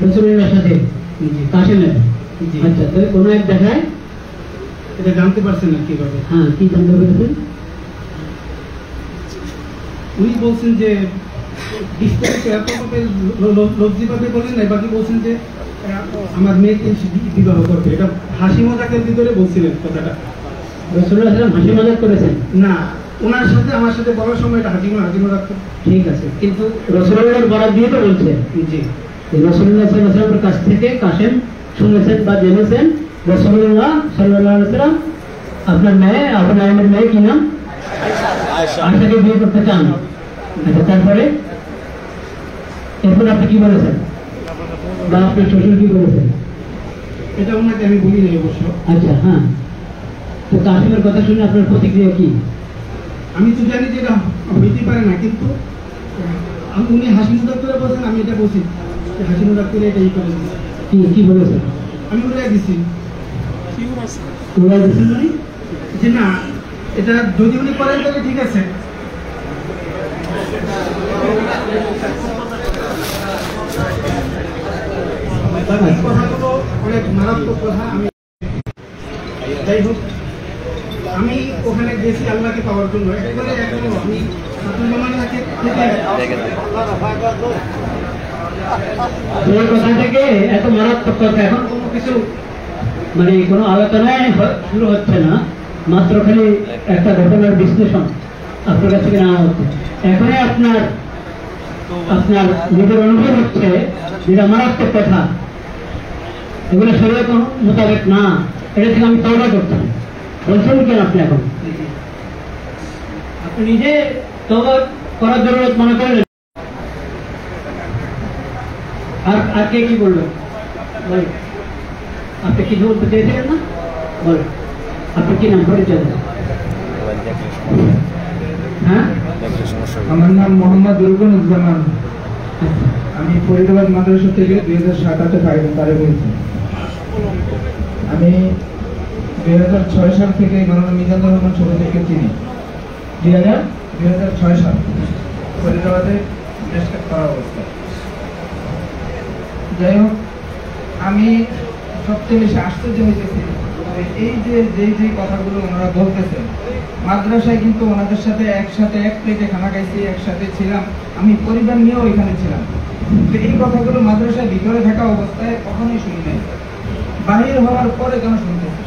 রসুলের সাথে কাশেমের। আচ্ছা, তো কোনো এক দেখায় এটা জানতে পারছেন না কিভাবে? হ্যাঁ, কি জানতে পেরেছেন? উনি বলছেন যে লজ্জিভাবে বলেন নাই, বাকি বলছেন যে আমার মেয়েকে বিবাহ করবে। এটা হাসি মজাকের ভিতরে বলছিলেন কথাটা। রাসূলুল্লাহ সাল্লাল্লাহু আলাইহি ওয়াসাল্লাম হাসি মজাক করেছেন না, ওনার সাথে আমার সাথে বলার সময় এটা হাসি মজাক। ঠিক আছে, কিন্তু রাসূলুল্লাহর বরাত দিয়ে তো বলছেন। জি, রাসূলুল্লাহ সাল্লাল্লাহু আলাইহি ওয়াসাল্লামের কাছ থেকে কাসেম শুনেছেন বা জেনেছেন রাসূলুল্লাহ সাল্লাল্লাহু আলাইহি ওয়াসাল্লাম আপনার মেয়ে কি নাম? আয়েশাকে বিয়ে করতে চান। আচ্ছা, তারপরে এরপর আপনি কি বলেছেন বা আপনার শ্বশুর কি বলেছেন? এটা ওনাকে আমি বলি নাই অবশ্য। আচ্ছা, হ্যাঁ, তো কাসেমের কথা শুনে আপনার প্রতিক্রিয়া কি? আমি তো জানি যে এটা হইতে পারে না, কিন্তু উনি হাসি মজাক করে বলছেন, আমি এটা বলছি হাসি মজাক করে এটা করে দিচ্ছি। কি বলেছেন? আমি উড়াই দিচ্ছি মানে যে না, এটা যদি উনি করেন তাহলে ঠিক আছে। কথাগুলো অনেক মারাত্মক কথা। যাই হোক, আমি ওখানে গেছি আল্লাহকে পাওয়ার জন্য। একেবারে আমি কথা থেকে এত মারাত্মক কথা, এখন কোনো কিছু মানে কোনো আলোচনায় শুরু হচ্ছে না, মাত্র খালি একটা ঘটনার বিশ্লেষণ আপনার কাছ থেকে নেওয়া হচ্ছে। এখনই আপনার নিজের অনুভব হচ্ছে যেটা মারাত্মক কথা, এগুলো শরীয়ত মোতাবেক না, এটা থেকে আমি তওবা করছি। বলছেন কেন আপনি? এখন আপনি নিজে তওবা করার জরুরত মনে করেন। আর কে কি বললো বল? আপনি কিছু বলতে চেয়েছিলেন না? বল, আপনি কি নাম পরিচয়? হ্যাঁ, আমার নাম মোহাম্মদ রুকনুজ্জামান। আমি ফরিদাবাদ মাদ্রাসা থেকে 2007-8 তারে বলছি। আমি 2006 সাল থেকে মাওলানা মিজানুর রহমান ছোটদেরকে চিনি। 2006 সাল ফরিদাবাদে রেজিস্টার করা অবস্থায়। যাই হোক, আমি সবচেয়ে বেশি আশ্চর্য হয়েছি এই যে কথাগুলো ওনারা বলতেছেন। মাদ্রাসায় কিন্তু ওনাদের সাথে একসাথে এক প্লেটে খানা খাইছি, একসাথে ছিলাম, আমি পরিবার নিয়েও এখানে ছিলাম। তো এই কথাগুলো মাদ্রাসায় ভিতরে থাকা অবস্থায় কখনোই শুনি নাই, বাহির হওয়ার পরে কেন শুনতেছি।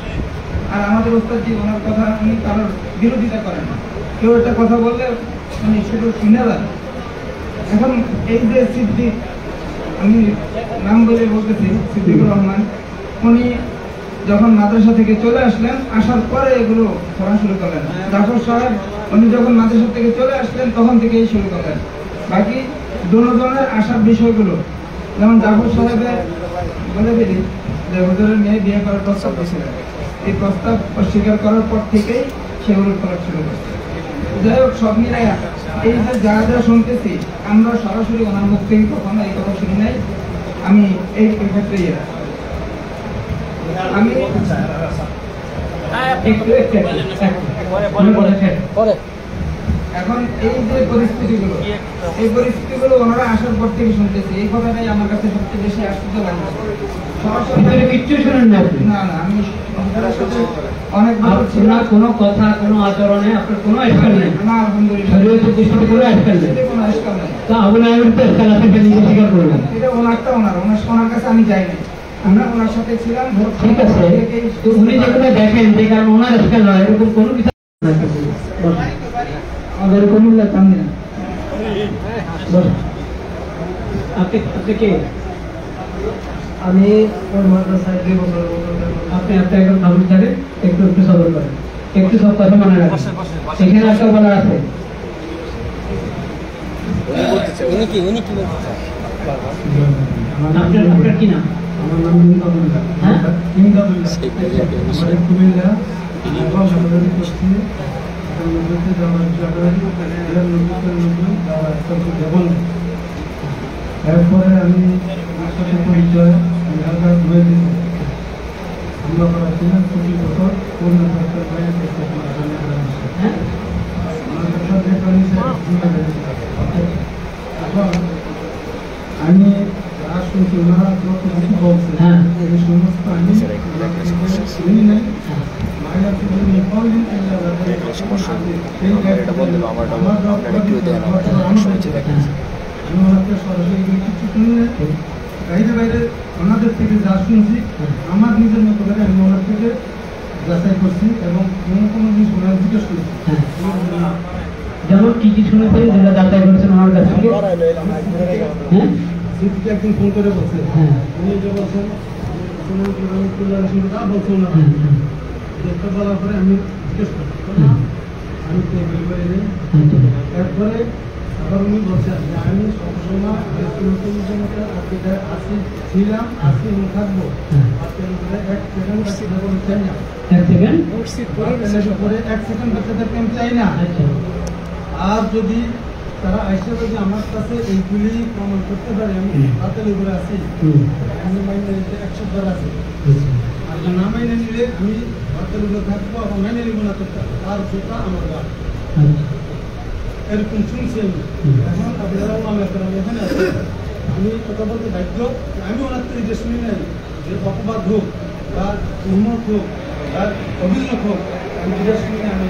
আর আমাদের ওস্তাদজি ওনার কথা উনি কারোর বিরোধিতা করেন না, কেউ একটা কথা বললে উনি শুধু শুনে যান। এখন এই যে সিদ্দিক, আমি নাম বলে বলতেছি, সিদ্দিকুর রহমান, উনি যখন মাদ্রাসা থেকে চলে আসলেন, আসার পরে এগুলো পড়া শুরু করলেন। জাফর সাহেব উনি যখন মাদ্রাসা থেকে চলে আসলেন তখন থেকেই শুরু করলেন। বাকি দুজনের আসার বিষয়গুলো, যেমন জাফর সাহেবের বলে দিলি যে হুজুরের মেয়ে বিয়ে করার প্রস্তাব দিয়েছিলেন, এই প্রস্তাব অস্বীকার করার পর থেকেই সেগুলো করা শুরু করছে। যাই হোক, সব মিলাই এই যে যা শুনতেছি আমরা সরাসরি ওনার মুখ থেকে কখনো এই কথা শুনি নাই। আমি এই ক্ষেত্রে আমি এখন এই যে পরিস্থিতিগুলো, এই পরিস্থিতিগুলো ওনারা আসার পর থেকে শুনতেছি। এই কথাটাই আমার কাছে সবচেয়ে বেশি আশ্চর্য লাগলো। কিচ্ছু শোনেন না? না, আমি অনেক কোনো কথা, কোনো আচরণে আপনার কোনো আজকাল নেই? না, আলহামদুলিল্লাহ কোনো আজকাল নেই। কোনো আজকাল নেই। তা আবুল আইয়ুব তো আজকাল আছে, নিজে স্বীকার করলেন। এটা ওনার কাছে আমি যাই নাই, আমরা ওনার সাথে ছিলাম। ঠিক আছে, উনি যেগুলো দেখেন যে কারণ ওনার আজকাল নয়, এরকম কোনো কিছু আমাদের কুমিল্লা সামনে না। আপনি কে? আমি ওই মাদ্রাসায় 2 বছর। আপনি একদম ভাবুন থাকে, একটু সবর করেন, একটু সব কথা মনে রাখেন। এখানে একটা বলা আছে, আপনার কি নাম? আমার নাম ইমদাদুল্লাহ। হ্যাঁ, ইমদাদুল্লাহ। আমাদের কুমিল্লা এরপরে আমি আমার সাথে পরিচয় আমরা করেছিলাম 25 বছর পূর্ণ আমি যা শুনছি ওনারা যত কিছু বলছে হ্যাঁ। এই সমস্ত আমি শুনি নাই বাইরে ওনাদের থেকে যা শুনছি আমার নিজের মতো করে আমি ওনার থেকে যাচাই করছি এবং কোনো জিনিস ওনার জিজ্ঞেস করছি। যেমন কি কি শুনেছেন যেটা যাচাই করেছেন আমার কাছ থেকে? হ্যাঁ, সিদ্দিকে একদিন ফোন করে বলছে হ্যাঁ, উনি যে বলছেন বলছেন না হ্যাঁ, একটা বলার পরে আমি জিজ্ঞেস করছি আমি তো এগুলি করি নেই। এরপরে আবার উনি বলছেন যে আমি সবসময় আছি ছিলাম আছি এবং থাকবো এক সেকেন্ড চাই না, এক সেকেন্ড। এক সেকেন্ড বাচ্চাদেরকে আমি চাই না। আর যদি তারা আইসে যদি আমার কাছে এইগুলি প্রমাণ করতে পারে আমি হাতের উপরে আছি, আমি মাইনে নিতে 100 বার আছি। আর না মাইনে নিলে আমি হাতের উপরে থাকবো, আবার মাইনে নিব না তো তার জোতা আমার গা। এরকম শুনছি আমি। এখন আপনারা এখানে আছে, আমি কথা বলতে বাধ্য। আমি ওনার থেকে যে শুনি নাই যে অপবাদ হোক বা উন্মত হোক বা অভিযোগ হোক, আমি যেটা শুনি না আমি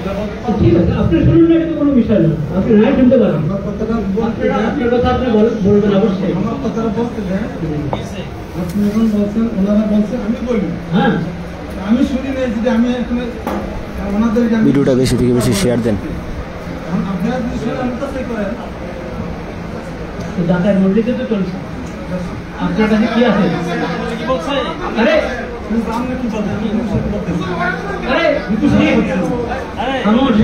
ঠিক আছে, আপনি শুনুন না, এটা তো কোনো বিষয় না, আপনি নাই শুনতে পারেন। আমার কথাটা বলতে আপনার কথা আপনি বলবেন অবশ্যই। আমার কথাটা বলতে দেন। আপনি এখন বলছেন, ওনারা বলছেন, আমি বলি হ্যাঁ, আমি শুনি নাই যদি আমি এখানে ওনাদেরকে ভিডিওটা বেশি থেকে বেশি শেয়ার দেন। এখন আপনারা যদি শুনে আমি তো সেই করেন ডাকার মন্দিরে তো চলছে, আপনার কাছে কি আছে? আরে কিন্তু আপনি কি বলছেন? আরে খামোশ।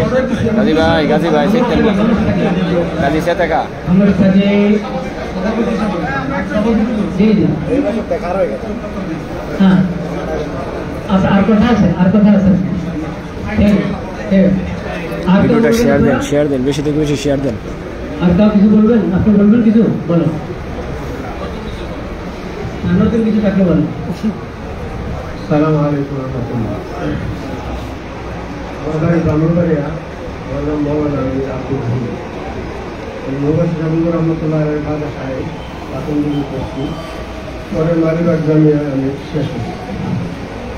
গাজী ভাই গাজী সে টাকা আমার কাছে জি জি হ্যাঁ, আচ্ছা, আর কথা আছে, আর কথা আছে। ঠিক আছে, ঠিক আছে। আর কেউ ভিডিওটা বলবেন শেয়ার আপনারা? দেন, বেশি থেকে বেশি শেয়ার দেন। আর কাউ কিছু বলবেন? আপনি বলবেন কিছু? বলেন, নতুন কিছু থাকলে বলেন। সালাম আলাইকুম রহমতুল্লাহ। আমার ব্রাহ্মণবাড়িয়া, আমার নাম মোহাম্মদ আলী আব্দুল হামিদ। মোহাম্মদ জামিনুর রহমতুল্লাহ বাসায় প্রাথমিক করছি, পরে মালিবাগ জামিয়া আমি শেষ করছি।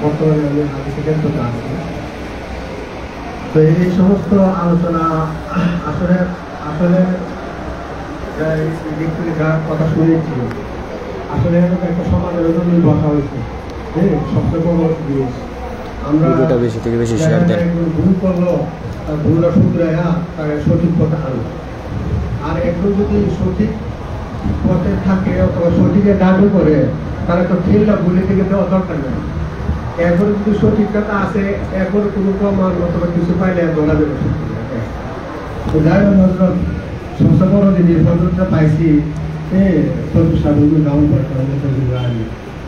বর্তমানে আমি হাদিসে কেন্দ্রতে আছি। তো এই সমস্ত আলোচনা আসলে আসলে দিক থেকে যা কথা শুনেছি, আসলে একটা সমাজের জন্য কথা হয়েছে। সবচেয়ে বড় জিনিস আমরা ভিডিওটা বেশি থেকে বেশি শেয়ার দেন। ভুল করলো, তার ভুলটা শুধরাইয়া তাকে সঠিক পথে আনলো। আর একটু যদি সঠিক পথে থাকে অথবা সঠিকের দাবি করে, তাহলে তো ঠেলটা ভুলে থেকে দেওয়া দরকার নেই। এরপরে যদি সঠিকতা আছে, এরপরে কোনো প্রমাণ অথবা কিছু পাইলে ধরা যাবে। তো যাই হোক হজরত, সবচেয়ে বড় জিনিস হজরতটা পাইছি সাধু ডাউন করতে হবে।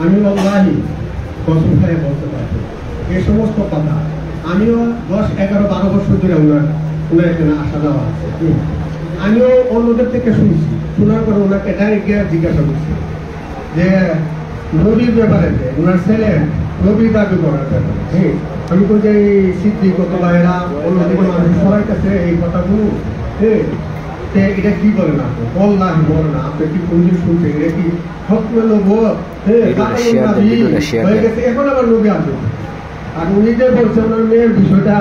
আমি অল্লাহি কসম খায় বলতে পারবো এই সমস্ত কথা। আমিও 10, 11, 12 বছর ধরে ওনার এখানে আসা যাওয়া আছে। আমিও অন্যদের থেকে শুনছি, শোনার পরে ওনাকে ডাইরেক্ট গিয়ে জিজ্ঞাসা করছি যে নবীর ব্যাপারে, ওনার ছেলে নবী দাবি করার ব্যাপারে। আমি তো যে সিদ্ধি কত ভাইয়েরা অন্যদিকে মানুষ সবাই কাছে এই কথাগুলো, এটা কি বলেন আপনি? বললাম বলেন না, আপনি কি কোনদিন শুনছেন? এটা কি সত্য নবী হয়ে গেছে, এখন আবার নবী আসবে। আর উনি যে বলছেন ওনার মেয়ের বিষয়টা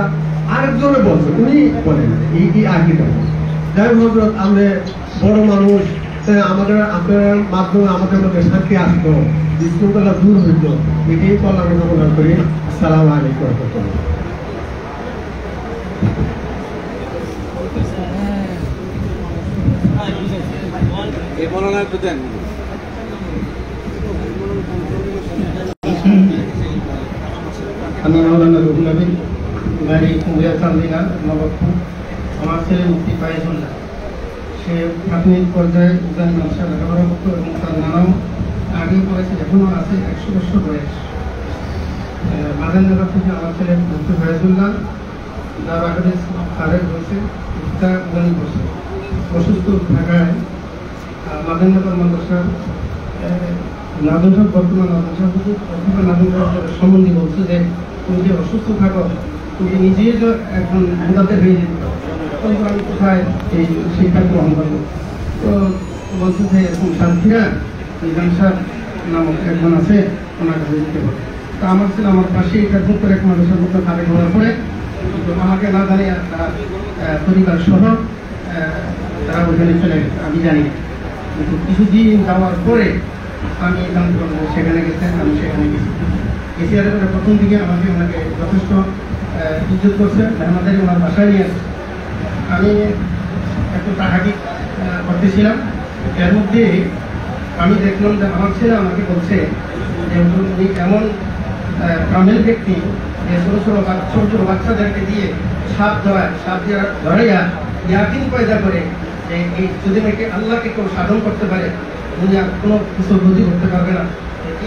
আরেকজনে বলছে, উনি বলেন এই আর কি। যাই হোক, আমরা বড় মানুষ, আমাদের আপনার মাধ্যমে আমাদের মধ্যে শান্তি আসতো, বিশৃঙ্খলা দূর হইতো, এটাই কল্যাণ কামনা করি। আসসালামু আলাইকুম রহমতুল্লাহ। আমি মৌলানা রুহুল আমিন, বাড়ি কুমিরা চান্দিনা, নবাবপুর। আমার ছেলে মুক্তি পাইজুল্লাহ, সে প্রাথমিক পর্যায়ে ইসলামী ব্যবসা লেখাপড়া করতো এবং তার নানাও আগেও করেছে, এখনও আছে, 100 বছর বয়স। মাদারনগর থেকে আমার ছেলে মুক্তি পাইজুল্লাহ দাবাগানের সারের বসে ইফতা গণি বসে অসুস্থ থাকায় মাদারনগর মাদ্রাসা নাদনসাহ, বর্তমান নাদনসাহ নাদনসাহের সম্বন্ধে বলছে যে তুমি যে অসুস্থ থাকো, তুমি নিজেই তো এখন মুদাতে হয়ে যেত, আমি কোথায় এই শিক্ষা গ্রহণ করবো? তো বলছে যে এরকম শান্তিরা নিজাম সাহেব নামক একজন আছে, ওনার কাছে যেতে বলে। তো আমার ছিল আমার পাশে এটা খুব করে এক মানুষের মতো খাবে হওয়ার পরে আমাকে না জানি তার পরিবার সহ তারা ওখানে চলে গেছে, আমি জানি না। কিন্তু কিছুদিন যাওয়ার পরে আমি জানতে পারবো সেখানে গেছেন, আমি সেখানে গেছি। এশিয়ার পরে প্রথম দিকে আমাকে ওনাকে যথেষ্ট ইজ্জত করছেন, আমাদের ওনার বাসায় নিয়ে আসছে। আমি একটু তাহাকি করতেছিলাম, এর মধ্যে আমি দেখলাম যে আমার ছেলে আমাকে বলছে যে উনি এমন প্রাণের ব্যক্তি যে ছোটো ছোটো বাচ্চাদেরকে দিয়ে সাপ ধরাইয়া ইয়াকিন পয়দা করে যে এই যদি নাকি আল্লাহকে কেউ সাধন করতে পারে উনি আর কোনো কিছু গতি করতে পারবে না।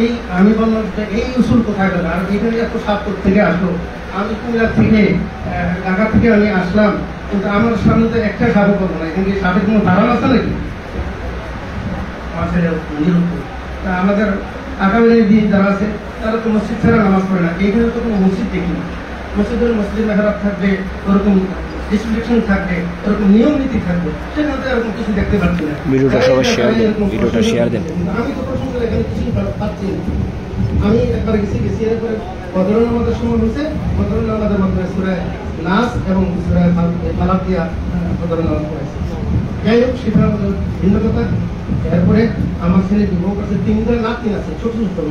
এই আমি বললাম যে এই উসুল কোথায় গেল, আর এখানে এত সাপ থেকে আসলো। আমি কুমিল্লা থেকে ঢাকা থেকে আমি আসলাম, কিন্তু আমার সামনে তো একটা সাপও করবো না, এখানে সাপের কোনো ধারণ আছে নাকি? তা আমাদের আগামী দিন যারা আছে তারা তো মসজিদ ছাড়া নামাজ পড়ে না, এইখানে তো কোনো মসজিদ দেখি না। মসজিদ মেহরাব থাকবে, ওরকম রেস্ট্রিকশন থাকবে, ওরকম নিয়ম নীতি থাকবে, সেখানে তো এরকম কিছু দেখতে পাচ্ছি না। ভিডিওটা সবাই শেয়ার দেন। আমি তো প্রথম করে এখানে কিছুই পাচ্ছি না। আমি একবার গেছি এরপরে বদরুল নামাজের সময় হয়েছে, বদরুল নামাজের মাধ্যমে সূরায়ে নাস এবং সূরায়ে ফালাক দিয়া বদরুল নামাজ পড়েছে। যাই হোক, সেটা ভিন্ন কথা। এরপরে আমার ছেলে বিবাহ করছে, 3টা নাতি আছে, ছোট ছোট।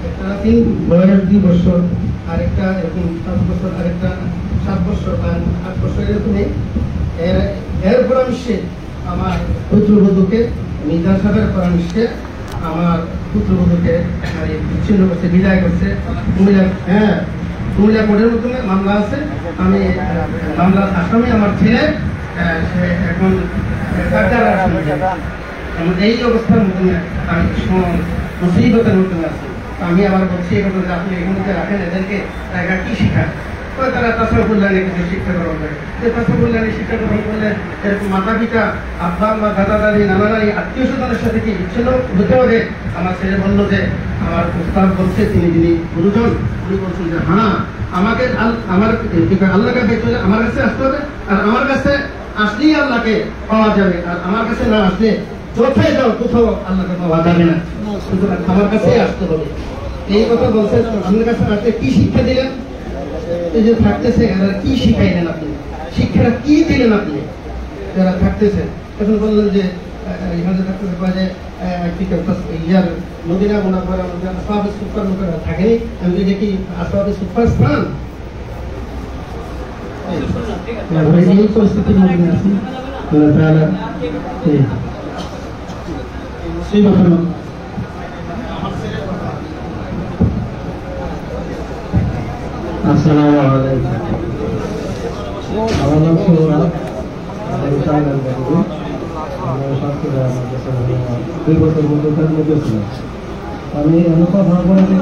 একটা 3 বয়স 2 বছর, আরেকটা এরকম 5 বছর, আরেকটা 7 বছর, আর 8 বছর এরকমই। এর পরামর্শে আমার পুত্রবধূকে মিজান সাহেবের পরামর্শে আমার পুত্রবধূকে বিচ্ছিন্ন করছে, বিদায় করছে। কুমিল্লা কোর্টের মাধ্যমে মামলা আছে, আমি মামলার আসামি আমার ছেলে, সে এখন এই অবস্থার মধ্যে আমি মুসিবতের মধ্যে আছি। আমি আবার বলছি এরকম যে আপনি এর মধ্যে রাখেন, এদেরকে জায়গা কি শিখান? তারা তাছাড়া কল্যাণে কিছু শিক্ষা গ্রহণ করে, যে তাছাড়া কল্যাণে শিক্ষা গ্রহণ করলে এরকম মাতা পিতা, আব্বা বা দাদা দাদি, নানা নানি, আত্মীয় স্বজনের সাথে কি বিচ্ছিন্ন হতে হবে? আমার ছেলে বললো যে আমার উস্তাদ বলছে, যিনি গুরুজন, উনি বলছেন যে হ্যাঁ, আমাকে আমার আল্লাহকে দেখতে হলে আমার কাছে আসতে হবে, আর আমার কাছে আসলেই আল্লাহকে পাওয়া যাবে, আর আমার কাছে না আসলে কোথায় যাও, কোথাও আল্লাহকে পাওয়া যাবে না, সুতরাং আমার কাছে আসতে হবে। এই কথা বলছেন। আপনার কাছে আসতে কি শিক্ষা দিলেন? এই যে থাকতেছে এরা কি শিখাইলেন আপনি? শিক্ষাটা কি দিলেন আপনি যারা থাকতেছেন? এখন বললেন যে এখানে থাকতেছে যে ইয়ার মদিনা গোনার পরে আসবাবে সুপার লোকেরা থাকেনি, আমি দেখি আসবাবে সুপার স্থান। এই পরিস্থিতির মধ্যে আছি। আসসালামু আলাইকুম। আমার নাম সোহরাব, দুই বছর মধ্যে ছিলাম। আমি এমন কথা বলতে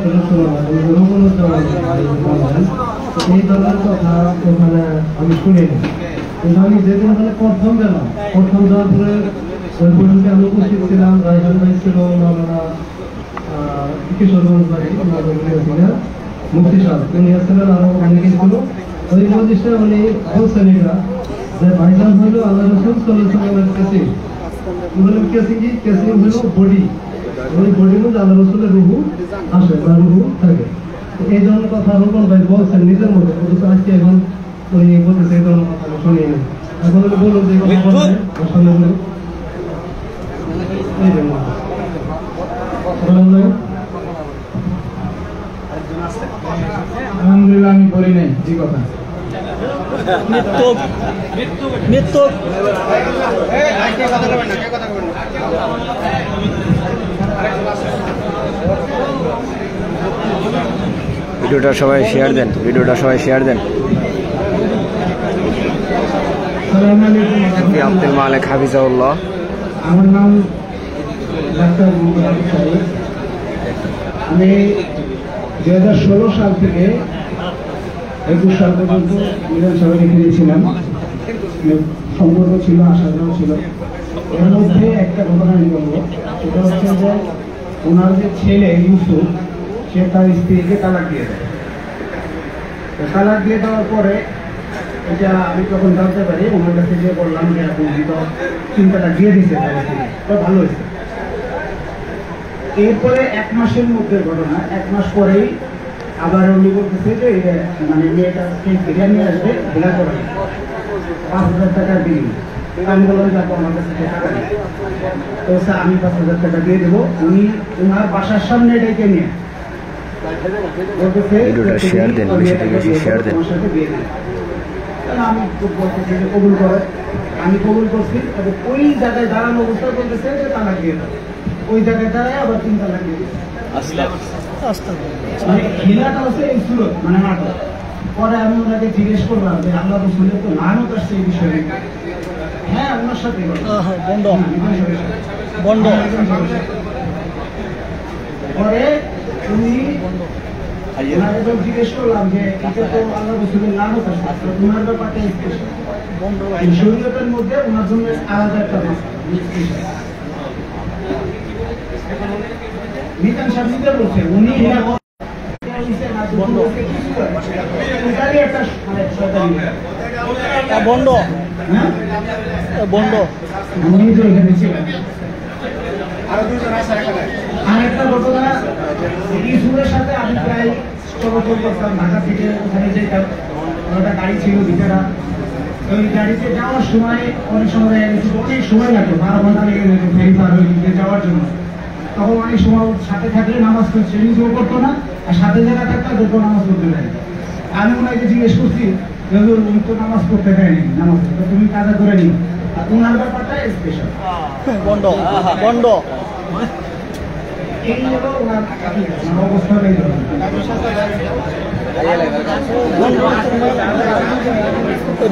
এই ধরনের কথা ওখানে আমি শুনিনি, কিন্তু আমি যেদিন ওখানে প্রথম গেলাম, প্রথম যাওয়ার পরে ওই পর্যন্ত আমি উপস্থিত ছিলাম। রাইজান ভাই ছিল, মাওলানা কিশোরগঞ্জ ভাই, মুফতি সাহেব উনি আসছিলেন, আরো অনেকে ছিল। ওই মজলিসে উনি বলছেন এটা যে ভাইজান হইল আল্লাহ রাসূল সাল্লাল্লাহু আলাইহি ওয়াসাল্লামের কাসিম। বললেন কাসিম কি? কাসিম হইল বডি, ওই বডির মধ্যে আল্লাহ রাসূলের রূহ আসে বা রূহ থাকে। এই ধরনের কথা রোপণ ভাই বলছেন নিজের মধ্যে, কিন্তু আজকে এখন উনি বলতেছে এই ধরনের কথা শুনিয়ে নেন। এখন উনি বলুন যে কথা বলছেন সামনে বলুন। আলহামদুলিল্লাহ, আমি বলি নাই যে কথা। ভিডিওটা সবাই শেয়ার দেন, ভিডিওটা সবাই শেয়ার দেন। আব্দুল মালিক হাফিজাউল্লাহ। আমার নাম ডাক্তার মোহাম্মদ সাহেব। আমি 2016 সাল থেকে 21 সাল পর্যন্ত মিলন সাহেবের এখানে ছিলাম। সম্পর্ক ছিল, আসাধারণ ছিল। এর মধ্যে একটা ঘটনা আমি বলবো, সেটা হচ্ছে যে ওনার যে ছেলে ইউসুফ, সে তার স্ত্রীকে তালাক দিয়ে দেয়। তালাক দিয়ে দেওয়ার পরে এটা আমি যখন জানতে পারি, ওনার কাছে গিয়ে বললাম যে আপনি তো চিন্তাটা দিয়ে দিচ্ছে, ভালো হয়েছে। এরপরে 1 মাসের মধ্যে ঘটনা, 1 মাস পরেই আবার উনি বলতেছে যে মানে মেয়েটা ফিরে নিয়ে আসবে, ফেরা করে 5,000 টাকা দিন। আমি বললাম যাবো আমার কাছে টাকা নেই, তো স্যার আমি 5,000 টাকা দিয়ে দেবো। উনি ওনার বাসার সামনে ডেকে নিয়ে বলতেছে ভিডিওটা শেয়ার দেন, বেশি থেকে বেশি শেয়ার দেন। আমার সাথে বিয়ে দেন। আমি বলতেছি যে কবুল করে, আমি কবুল করছি এবং ওই জায়গায় দাঁড়ানো অবস্থা বলতেছে যে তালাক দিয়ে দাও। ওই জায়গায় দাঁড়ায় আবার 3 তালাক দিয়ে দিচ্ছে। মানে খেলাটা হচ্ছে এই সুরত, মানে নাটক। পরে আমি ওনাকে জিজ্ঞেস করলাম যে আল্লাহ রসুলের তো লানত আসছে এই বিষয়ে। হ্যাঁ, ওনার সাথে বন্ধ। পরে উনি ওনাকে জিজ্ঞেস করলাম যে এটা তো আল্লাহ রসুলের লানত আসছে, ওনার ব্যাপারটা স্পেশাল। শরীয়তের মধ্যে ওনার জন্য আলাদা একটা মিজান সাহেব নিজে বলছে উনি বন্ধ বন্ধ। আরেকটা ঘটনা, ইসুরের সাথে আমি প্রায় চলাচল করতাম, ঢাকা থেকে ওখানে যেতাম। একটা গাড়ি ছিল ভিতরা, ওই গাড়িতে যাওয়ার সময় অনেক সময় অনেক সময় লাগতো, 12 ঘন্টা লেগে যেত ফেরি পার ওই দিকে যাওয়ার জন্য। তখন অনেক সময় সাথে থাকলে নামাজ পড়ছে, নিজেও করতো না, আর সাথে যারা থাকতো দেখো নামাজ পড়তে দেয়। আমি ওনাকে জিজ্ঞেস করছি উনি তো নামাজ পড়তে দেয়নি, নামাজ তো তুমি কাজা করে নিও। আর ওনার ব্যাপারটা স্পেশাল বন্ধ বন্ধ। এই হলো ওনার অবস্থা নেই।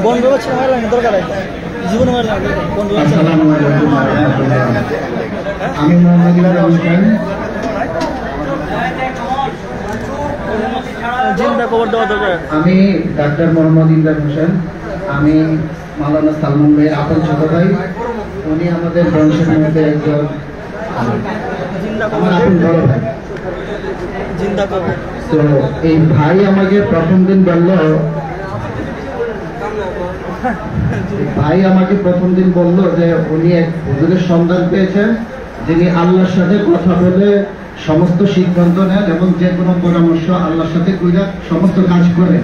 বন্ধ হচ্ছে দরকার জীবনে বন্ধ। আমি মোহাম্মদ ইমরান হোসেন। আমি ডাক্তার মোহাম্মদ ইমরান হোসেন। আমি মাওলানা সালমান ভাইয়ের আপন ছোট ভাই। উনি আমাদের বংশের মধ্যে একজন আমার আপন বড় ভাই। তো এই ভাই আমাকে প্রথম দিন বলল যে উনি এক হুজুরের সন্ধান পেয়েছেন যিনি আল্লাহর সাথে কথা বলে সমস্ত সিদ্ধান্ত নেন এবং যে কোনো পরামর্শ আল্লাহর সাথে কইরা সমস্ত কাজ করেন।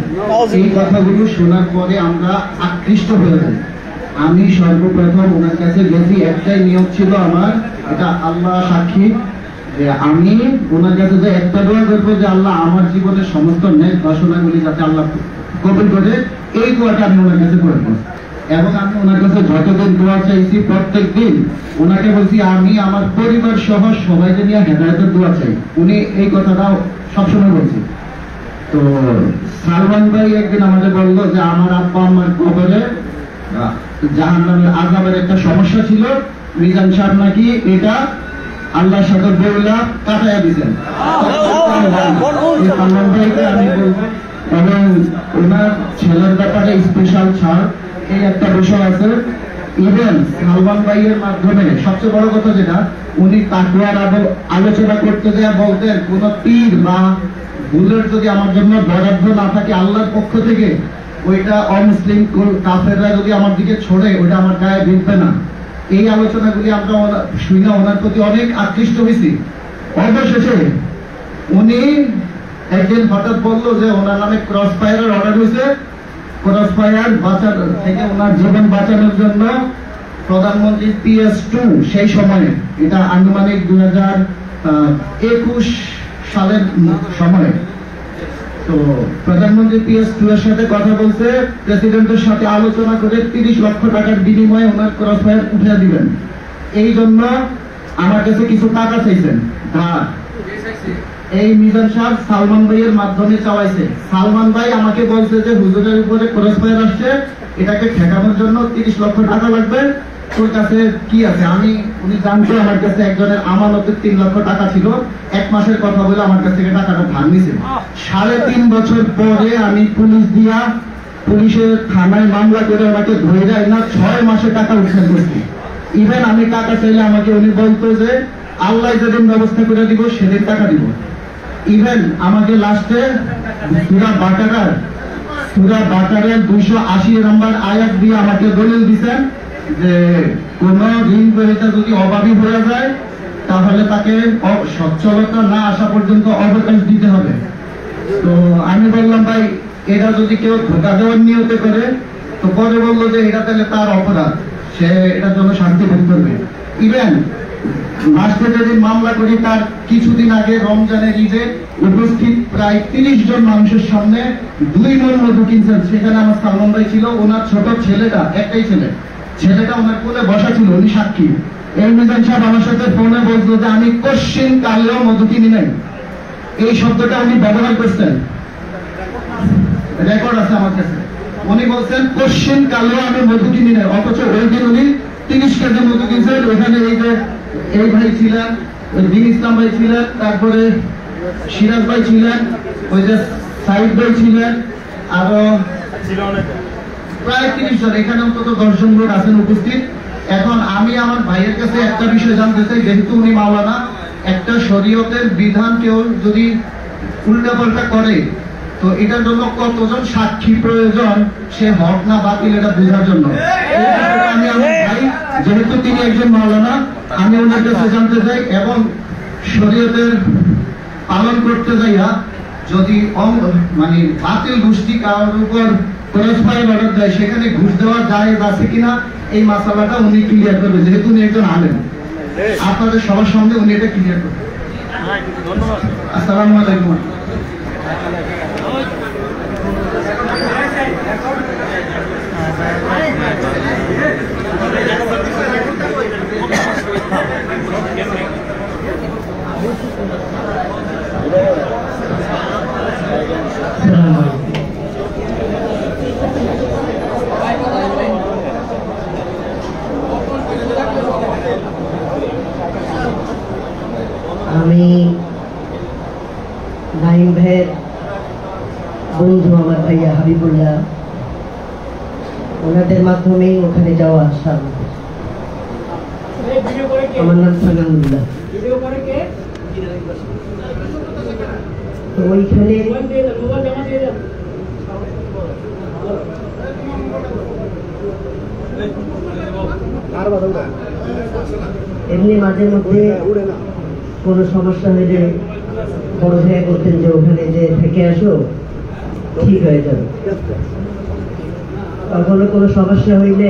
এই কথাগুলো শোনার পরে আমরা আকৃষ্ট হয়ে যাই। আমি সর্বপ্রথম ওনার কাছে গেছি, একটাই নিয়ম ছিল আমার, এটা আল্লাহ সাক্ষী, যে আমি ওনার কাছে যে একটা দোয়া করবো যে আল্লাহ আমার জীবনের সমস্ত ন্যায় বাসনাগুলি যাতে আল্লাহ কবুল করে, এই দোয়াটা আমি ওনার কাছে করবো। এবং আমি ওনার কাছে যতদিন দোয়া চাইছি প্রত্যেক দিন ওনাকে বলছি আমি আমার পরিবার সহ সবাইকে নিয়ে হেদায়েতের দোয়া চাই। উনি এই কথাটা সবসময় বলছি। তো সালমান ভাই একদিন আমাদের বললো যে আমার আব্বা আমার কবরে জাহান্নামের আযাবের একটা সমস্যা ছিল, মিজান সাহেব নাকি এটা আল্লাহর সাথে বইলা কাটাইয়া দিচ্ছেন। সালমান ভাইকে আমি বলবো, এবং ওনার ছেলের ব্যাপারে স্পেশাল ছাড়, এই একটা বিষয় আছে। ইভেন সালমান ভাইয়ের মাধ্যমে সবচেয়ে বড় কথা যেটা, উনি তাকওয়ার আলোচনা করতে দেয়া বলতেন কোন পীর বা বুলের যদি আমার জন্য বরাদ্দ না থাকে আল্লাহর পক্ষ থেকে, ওইটা অমুসলিম কাফেররা যদি আমার দিকে ছড়ে ওইটা আমার গায়ে বিঁধবে না। এই আলোচনাগুলি আমরা শুনে ওনার প্রতি অনেক আকৃষ্ট হয়েছি। অবশেষে উনি একদিন হঠাৎ বললো যে ওনার নামে ক্রস ফায়ারের অর্ডার হয়েছে, ক্রস ফায়ার বাঁচানোর থেকে ওনার জীবন বাঁচানোর জন্য প্রধানমন্ত্রী PS2 সেই সময়ে, এটা আনুমানিক 2021 সালের সময়, তো প্রধানমন্ত্রী PS2 এর সাথে কথা বলছে, প্রেসিডেন্টের সাথে আলোচনা করে 30 লক্ষ টাকার বিনিময়ে ওনার ক্রস ফায়ার উঠিয়ে দিবেন। এই জন্য আমার কাছে কিছু টাকা চাইছেন ধার। এই মিজান সাহেব সালমান ভাইয়ের মাধ্যমে চাওয়াইছে। সালমান ভাই আমাকে বলছে যে হুজুরের উপরে ক্রস ফায়ার আসছে, এটাকে ঠেকানোর জন্য 30 লক্ষ টাকা লাগবে, তোর কাছে কি আছে? উনি জানতো আমার কাছে একজনের আমানতের 3 লক্ষ টাকা ছিল, 1 মাসের কথা বলে আমার কাছ থেকে টাকাটা ধার নিছে। 3.5 বছর পরে আমি পুলিশের থানায় মামলা করে আমাকে ধরে যায় না 6 মাসে টাকা উদ্ধার করছি। ইভেন আমি টাকা চাইলে আমাকে উনি বলতো যে আল্লাহ যেদিন ব্যবস্থা করে দিব সেদিন টাকা দিব। ইভেন আমাকে লাস্টে সূরা বাকারার 280 নম্বর আয়াত দিয়ে আমাকে দলিল দিচ্ছেন যে কোন ঋণ গ্রহীতা যদি অভাবী হয়ে যায় তাহলে তাকে সচ্ছলতা না আসা পর্যন্ত অবকাশ দিতে হবে। তো আমি বললাম ভাই এটা যদি কেউ ধোকা দেওয়ার নিয়তে করে, তো পরে বললো যে এটা তাহলে তার অপরাধ, সে এটার জন্য শান্তি ভোগ করবে। ইভেন লাস্টে যেদিন মামলা করি তার কিছুদিন আগে রমজানের ঈদে উপস্থিত প্রায় 30 জন মানুষের সামনে 2 মণ মধু কিনছেন। সেখানে আমার সালমান ভাই ছিল, ওনার ছোট ছেলেটা, একটাই ছেলেটা ওনার কোলে বসা ছিল, উনি সাক্ষী। এই মিজান সাহেব আমার সাথে ফোনে বলতো যে আমি কোশ্চিন কালেও মধু কিনি নাই, এই শব্দটা উনি ব্যবহার করছেন, রেকর্ড আছে আমার কাছে। উনি বলছেন কোশ্চিন কালেও আমি মধু কিনি নাই, অথচ ওই দিন উনি 30 কেজি মধু কিনছেন। ওইখানে এই ভাই ছিলেন, ওই দিন ইসলাম ভাই ছিলেন, তারপরে সিরাজ ভাই ছিলেন, ওই যে সাইদ ভাই ছিলেন, আরো প্রায় 30 জন, এখানে অন্তত 10 জন লোক আছেন উপস্থিত। এখন আমি আমার ভাইয়ের কাছে একটা বিষয় জানতে চাই, যেহেতু উনি মাওলানা, একটা শরীয়তের বিধান কেউ যদি উল্টাপাল্টা করে তো এটার জন্য কতজন সাক্ষী প্রয়োজন, সে হক না বাতিল এটা বোঝার জন্য। আমি আমার ভাই, যেহেতু তিনি একজন মাওলানা, আমি ওনার কাছে জানতে চাই, এবং শরীয়তের পালন করতে যাইয়া যদি মানে বাতিল গোষ্ঠী কারোর উপর ক্রস ফায়ার অর্ডার দেয়, সেখানে ঘুষ দেওয়া জায়েজ আছে কিনা এই মাসালাটা উনি ক্লিয়ার করবে, যেহেতু উনি একজন আলেম। আপনাদের সবার সামনে উনি এটা ক্লিয়ার করবেন। আসসালামু আলাইকুম। আমি নাইম ভাইয়ের বন্ধু, আমার ভাইয়া হাবিবুল্লাহ, ওনাদের মাধ্যমেই ওখানে যাওয়া আসা। আমার নাম সানাউল্লাহ। তো ওইখানে এমনি মাঝে মধ্যে কোনো সমস্যা হলে বড় ভাইয়া বলতেন যে ওখানে যে থেকে আসো, ঠিক হয়ে যাবে। কখনো কোনো সমস্যা হইলে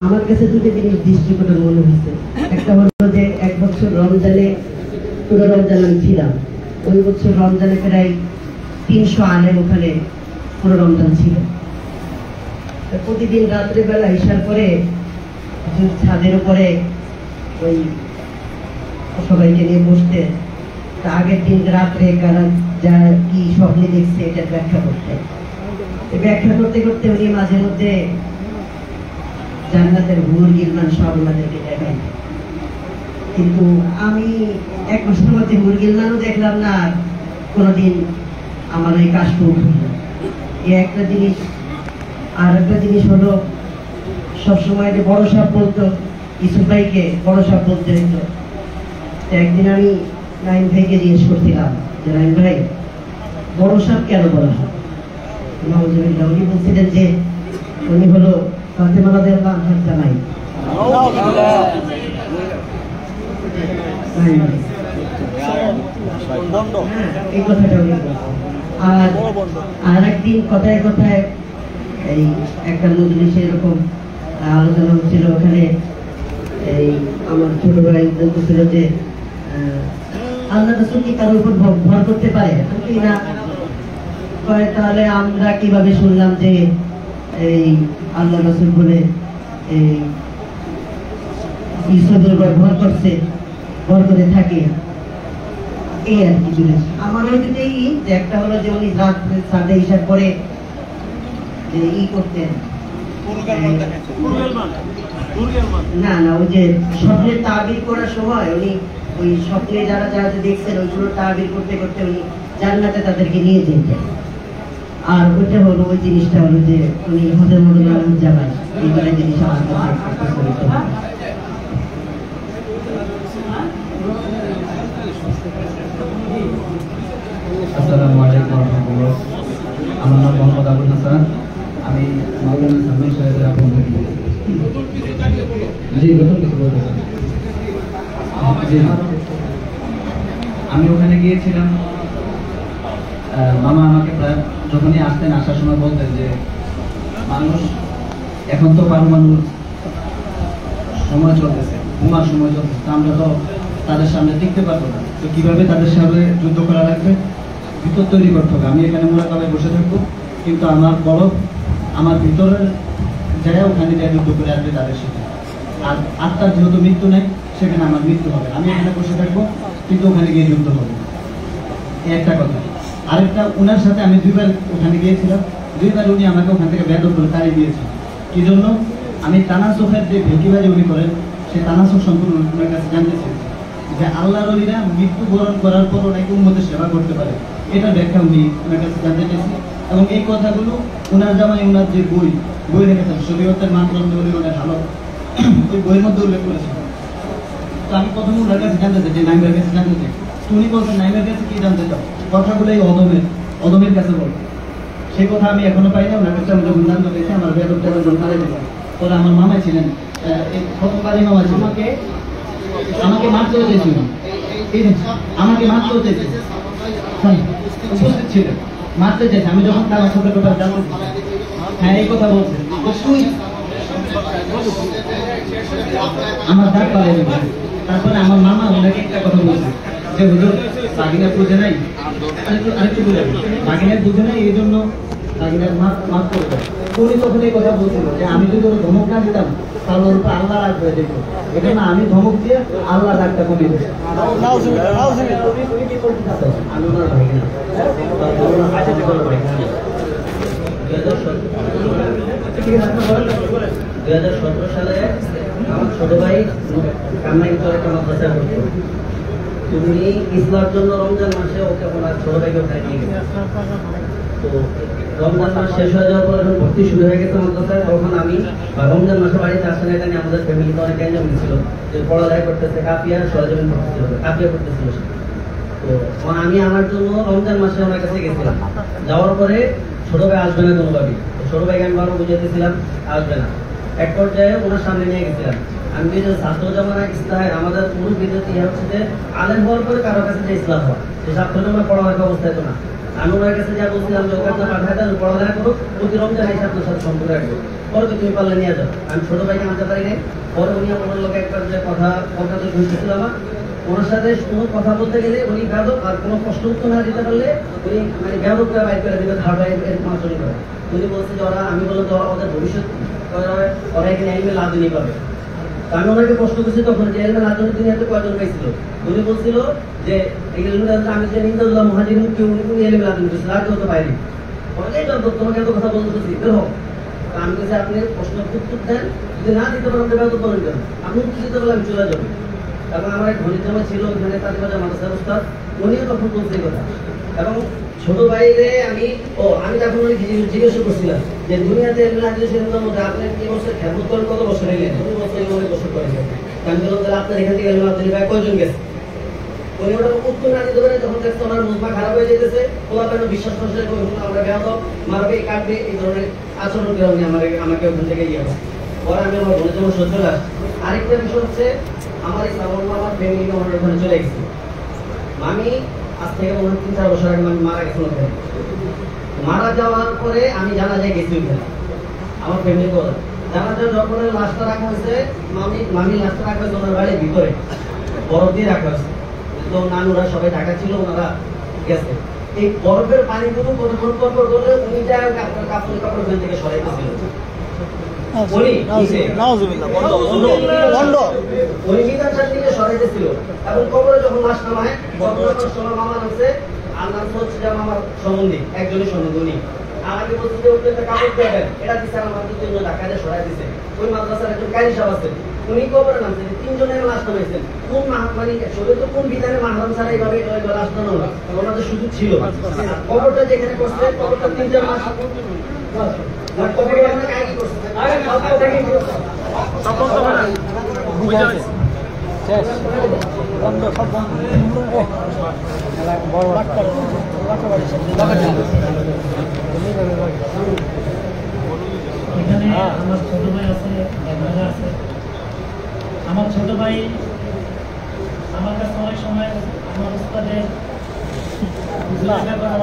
আমার কাছে দুটো জিনিস দৃষ্টিকোণ মনে হয়েছে। একটা হলো যে 1 বছর রমজানে, পুরো রমজান আমি ছিলাম, ওই বছর রমজানে প্রায় 300 আলেম ওখানে পুরো রমজান ছিল। প্রতিদিন রাত্রেবেলা ইশার পরে ছাদের উপরে ওই সবাইকে নিয়ে বসতে, আগের দিন রাত্রে কারা যা কি স্বপ্নে দেখছে এটা ব্যাখ্যা করতে করতে উনি মাঝে মধ্যে জান্নাতের হুর গিলমান সব ওনাদেরকে দেখাই। কিন্তু আমি 1 মাসের মধ্যে হুর গিলমানও দেখলাম না, আর কোনোদিন আমার ওই কাজটা উঠল না। এই একটা জিনিস। আর একটা জিনিস হলো, সবসময় যে বড় সাপ বলতো, ইসুফ ভাইকে বড় সাপ বলতে হতো। একদিন আমি নাইম ভাইকে জিজ্ঞেস করছিলাম যে নাইম ভাই, বড় সাপ কেন বলা হয়? উনি বলছিলেন যে উনি হলো ফাতেমা রাদিয়াল্লাহু আনহার জামাই। এই কথাটা উনি আর একদিন কথায় কথায় এই একটা মজলিসে এরকম আলোচনা হচ্ছিল, ওখানে এই আমার ছোট ভাই বলতেছিল যে আল্লাহ রাসূল কি কারোর উপর ভর করতে পারে না? তাহলে আমরা কিভাবে শুনলাম যে এই আল্লাহ রাসূল বলে এই ঈশ্বরের উপর ভর করছে, ভর করে থাকে, এই আর কি জিনিস। আমার ওইটাই যে একটা হলো যে উনি রাত্রে সাড়ে ইশার পরে যে করতেন, না ওই যে স্বপ্নে তাবির করার সময় উনি ওই স্বপ্নে যারা যারা দেখছেন ওইগুলো তাবির করতে করতে উনি জান্নাতে তাদেরকে নিয়ে যেতেন। আর ওইটা হলো ওই জিনিসটা হলো যে উনি হজের মধ্যে জামাই, এই দুটো জিনিস আমার কাছে। আসসালামু আলাইকুম ওয়া রাহমাতুল্লাহ। আমার নাম মোহাম্মদ আবুল হাসান, আমি মাওলানা সালমান সাহেবের আপন ভাই। জি, বলুন কিছু বলতে জি না। আমি ওখানে গিয়েছিলাম, মামা আমাকে প্রায় যখনই আসতেন আসার সময় বলতেন যে মানুষ এখন তো পারমাণু সময় চলতেছে, বোমার সময় চলতেছে, তো আমরা তো তাদের সামনে টিকতে পারবো না, তো কিভাবে তাদের সামনে যুদ্ধ করা লাগবে, ভিতর তৈরি করতে হবে। আমি এখানে মোরাকাবায় বসে থাকবো, কিন্তু আমার বড় আমার ভিতরের যায় ওখানে যায় যুদ্ধ করে আসবে তাদের সাথে। আর আত্মার যেহেতু মৃত্যু নেই, সেখানে আমার মৃত্যু হবে। আমি এখানে বসে থাকবো, কিন্তু ওখানে গিয়ে যুদ্ধ হবে। এই একটা কথা। আরেকটা, ওনার সাথে আমি 2 বার ওখানে গিয়েছিলাম, 2 বার উনি আমাকে ওখান থেকে বেদক করে তাড়িয়ে দিয়েছেন। কি জন্য? আমি তানাসুখের যে ভেকিবাজি উনি করেন, সেই তানাসুখ সম্পূর্ণ ওনার কাছে জানতে চেয়েছি যে আল্লাহর ওলিরা মৃত্যুবরণ করার পরও নাকি উম্মতের সেবা করতে পারে। এটা ব্যাখ্যা উনি ওনার কাছে জানতে চেয়েছি। এবং এই কথাগুলো ওনার জামাই ওনার যে বই রেখেছেন, শরীয়তের মানদণ্ড ওনার হালত, ওই বইয়ের মধ্যে উল্লেখ করেছেন। তো আমি প্রথমে ওনার কাছে জানতে চাই, যে নাইমের কাছে জানতে চাই। তো উনি বলছেন নাইমের কাছে কি জানতে চাও? কথাগুলো এই অদমের কাছে বল। সেই কথা আমি এখনো পাই না। ওনার কাছে আমি যখন জানতে পেরেছি, আমার বেদক যখন তাড়িয়ে দিলাম, পরে আমার মামাই ছিলেন, এই প্রথমবারই মামা ছিল, আমাকে মারতেও চেয়েছিল, আমাকে মারতেও চেয়েছিল, উপস্থিত ছিলেন, মারতে চেয়েছে। আমি যখন তার ছোট কথা জানতে, হ্যাঁ এই কথা বলছে, তুই আমার দাঁত পালিয়ে দেবে। তারপরে আমার মামা ওনাকে একটা কথা বলছে যে হুজুর বাগিনা বুঝে নাই, আরেকটু বুঝে বাগিনার বুঝে নাই, এই জন্য বাগিনার মাফ করবে। উনি তখন এই কথা বলছিল যে আমি যদি ওর ধমক না দিতাম তাহলে ওর উপর আল্লাহ রাগ হয়ে যেত। এটা না, আমি ধমক দিয়ে আল্লাহ রাগটা কমিয়ে দিচ্ছি। আমি ওনার ভাগিনা 2017 সালে আমার ছোট ভাই কান্নাই চলে একটা মাদ্রাসায় পড়তো। তুমি ইসলার জন্য রমজান মাসে ওকে ওনার ছোট ভাইকে ওখানে নিয়ে গেছে। তো রমজান মাস শেষ হয়ে যাওয়ার পর যখন ভর্তি শুরু হয়ে গেছে মাদ্রাসায়, তখন আমি রমজান মাসে বাড়িতে আসেন, এটা নিয়ে আমাদের ফ্যামিলিতে অনেক এনজম ছিল যে পড়ালেখা করতেছে, কাফিয়া সরজমিন করতেছিল, কাফিয়া করতেছিল। তো আমি আমার জন্য রমজান মাসে আমার কাছে গেছিলাম। যাওয়ার পরে ছোট ভাই আসবে না কোনোভাবেই, ছোট ভাইকে আমি বারো বুঝাইতেছিলাম আসবে না। এক পর্যায়ে ওনার সামনে নিয়ে গেছিলাম। আমি যে ছাত্র জামানা ইসলামের আমাদের পুরো বিদ্যুৎ ইয়ে হচ্ছে যে আলেম হওয়ার পরে কারো কাছে যে ইসলাম হয়, সে ছাত্র জামা পড়ালেখা অবস্থায় তো না। আমি ওনার কাছে যা বলছিলাম যে ওকে আপনার পাঠায় দেন, পড়ালেখা করুক, প্রতি রমজান এসে আপনার সাথে সম্পর্ক রাখবো, পরে তো তুমি পারলে নিয়ে যাও। আমি ছোট ভাইকে আনতে পারি নাই। পরে উনি আমার লোক একটা যে কথা ঘুরতেছিল আমার, ওনার সাথে কোনো কথা বলতে গেলে উনি বেদক, আর কোনো প্রশ্ন উত্তর না দিতে পারলে উনি মানে বেদকটা বাইর করে দেবে, ধারটা এরকম আচরণ করে। উনি বলছে যে ওরা, আমি বললাম ওরা ওদের ভবিষ্যৎ, ওরা এখানে এলমে লাদুনি পাবে। আমি ওনাকে প্রশ্ন করছি তখন যে এলমে লাদুনি দুনিয়াতে কয়জন পাইছিল। উনি বলছিল যে আমি যে নিন্দা মহাজিন কেউ উনি এলমে লাদুনি পেয়েছিল, আর কেউ তো পাইনি। তোমাকে এত কথা বলতেছি বের হোক। আমি বলছি আপনি প্রশ্ন উত্তর দেন, যদি না দিতে পারেন বেদ করেন কেন, আপনি উত্তর দিতে পারলে আমি চলে যাবো। এবং আমার এক ঘনির জামা ছিল ওখানে তাদের মাদ্রাসার উস্তাদ, উনিও তখন বলছে এই কথা। এবং ছোট ভাইরে আমি তখন জিজ্ঞাসা করছিলাম যে দুনিয়াতে মধ্যে আপনি কি বছর খেয়াল করেন, কত বছর এলেন? 2 বছর, অনেক বছর করেছেন। আমি বললাম তাহলে আপনার এখান থেকে আপনি ভাই কয়জন গেছে? উনি ওটা উত্তর না দিতে পারে, তখন দেখতে আমার মুখমা খারাপ হয়ে যেতেছে, ওরা কেন বিশ্বাস করছে আমরা বেড়া দাও, মারবে, কাটবে, এই ধরনের আচরণ করে উনি আমাকে ওখান থেকে ইয়ে হয়। পরে আমি আমার ঘরের জন্য সহ্য আসছি। আরেকটা বিষয় হচ্ছে আমার এই আমার ফ্যামিলি আমার ওখানে চলে গেছে। আমি আজ থেকে 3-4 বছর আগে আমি মারা গেছিল ওখানে। মারা যাওয়ার পরে আমি জানাজায় গেছি ওখানে, আমার ফ্যামিলি করে জানাজায় যখন লাশটা রাখা হয়েছে, মামি লাশটা রাখা হয়েছে ওনার বাড়ির ভিতরে, বরফ দিয়ে রাখা হয়েছে। তো নানুরা সবাই ঢাকা ছিল, ওনারা গেছে। এই বরফের পানিগুলো কতক্ষণ পর করলে উনি যা কাপড় থেকে সরাইতেছিল। এবং কবরে যখন লাশ নামায় মামা নামছে, আর নাম হচ্ছে আমার সম্বন্ধী, একজনের সম্বন্ধী। উনি আমাকে বলছে যে ওকে একটা কাপড় দিয়ে দেন, এটা দিচ্ছে আমার জন্য ঢাকায় সরাই দিচ্ছে। ওই মাদ্রাসার একজন কারি সাহেব আছেন, উনি কবরে নামছেন, 3 জনের লাশ নামাইছেন। কোন মানে শরীর তো কোন বিধানে মাহরাম ছাড়া এইভাবে লাশ নামানো না, ওনাদের সুযোগ ছিল। কবরটা যেখানে করছে, কবরটা 3-4 মাস এখানে আমার ছোট ভাই আছে, আছে। আমার ছোট ভাই আমার কাছে অনেক সময় আমার উস্তাদের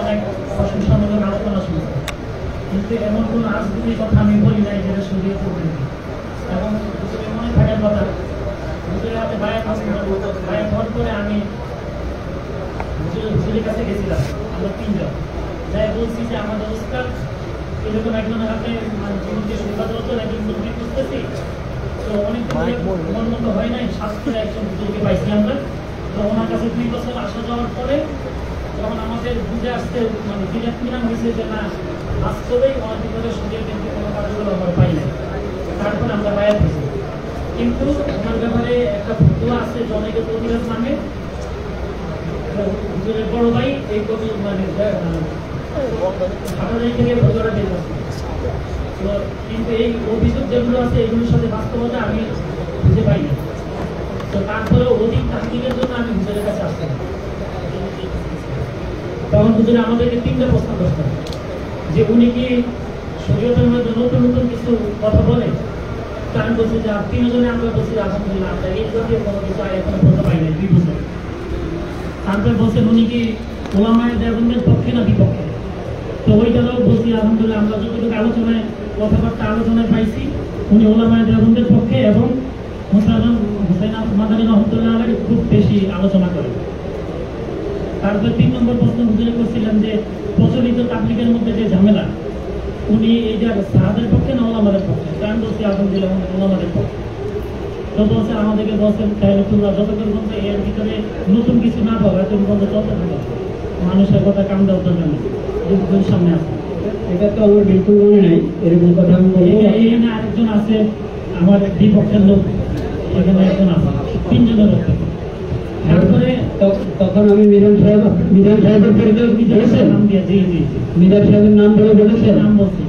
অনেক প্রশংসামূলক আলোচনা শুনছে, কিন্তু এমন কোনো রাজনীতির কথা আমি বলি নাই যেটা শরীয়ত করবেন। এবং মনে থাকার কথা, হুজুরের হাতে বায়াত হওয়ার পরে আমি হুজুরের কাছে গেছিলাম, আমরা 3 জন যাই বলছি যে আমাদের উস্তাদ এরকম একজনের হাতে জীবনকে সুবিধাজনক একজন মুরগি খুঁজতেছি, তো অনেক মন মতো হয় নাই, শাস্ত্রে একজন হুজুরকে পাইছি আমরা। তো ওনার কাছে 2 বছর আসা যাওয়ার পরে যখন আমাদের বুঝে আসতে বিরাট মিলাম হয়েছে যে না বাস্তবেই ওনার ভিতরে শরীর কিন্তু কোনো কার্যকর আমরা পাই নাই, তারপরে আমরা বায়াত হয়েছি। কিন্তু ওনার ব্যাপারে একটা ফতুয়া আছে জনৈক কবিরাজ নামে, হুজুরের বড় ভাই এই কবি ঢাকা থেকে ফতুয়াটা বের করছে। তো কিন্তু এই অভিযোগ যেগুলো আছে এগুলোর সাথে বাস্তবতা আমি বুঝে পাইনি। তো তারপরে অধিক তাহকিকের জন্য আমি হুজুরের কাছে আসতাম। তখন হুজুর আমাদেরকে 3টা প্রশ্ন করতেন যে উনি কি শরীয়তের মধ্যে নতুন নতুন কিছু কথা বলে। তো আমি বলছি যে 3 জনে আমরা বলছি আলহামদুলিল্লাহ আমরা এই জাতীয় কোনো কিছু এখনো বলতে পারি না 2 বছর। তারপরে বলছেন উনি কি ওলামায়ে দেওবন্দের পক্ষে না বিপক্ষে। তো ওইটাও বলছি আলহামদুলিল্লাহ আমরা যতটুকু আলোচনায় কথাবার্তা আলোচনায় পাইছি উনি ওলামায়ে দেওবন্দের পক্ষে এবং হুসাইন মাদানী রহমতুল্লাহ আলাইহি খুব বেশি আলোচনা করেন। তারপর 3 নম্বর প্রশ্ন হুজুরে করছিলেন যে প্রচলিত তাবলীগের মধ্যে যে ঝামেলা উনি এই যে সাহাবের পক্ষে না ওলামাদের পক্ষে। আমি বলছি আলহামদুলিল্লাহ ওলামাদের পক্ষে। তো বলছে আমাদেরকে বলছেন তাহলে তোমরা যতক্ষণ পর্যন্ত এর ভিতরে নতুন কিছু না পাবো এতক্ষণ পর্যন্ত চলতে থাকো, মানুষের কথা কাম দেওয়ার দরকার নেই, সামনে আছে। এটা তো আমার বিলকুল মনে নাই এরকম কথা আমি বলবো। এখানে আরেকজন আছে আমার বিপক্ষের লোক, এখানে একজন আছে, 3 জনের লোক। তারপরে তখন আমি মিজান সাহেবের পরিচয় দিয়েছেন নাম দিয়ে। জি জি মিজান সাহেবের নাম বলে বলেছে, নাম বলছি।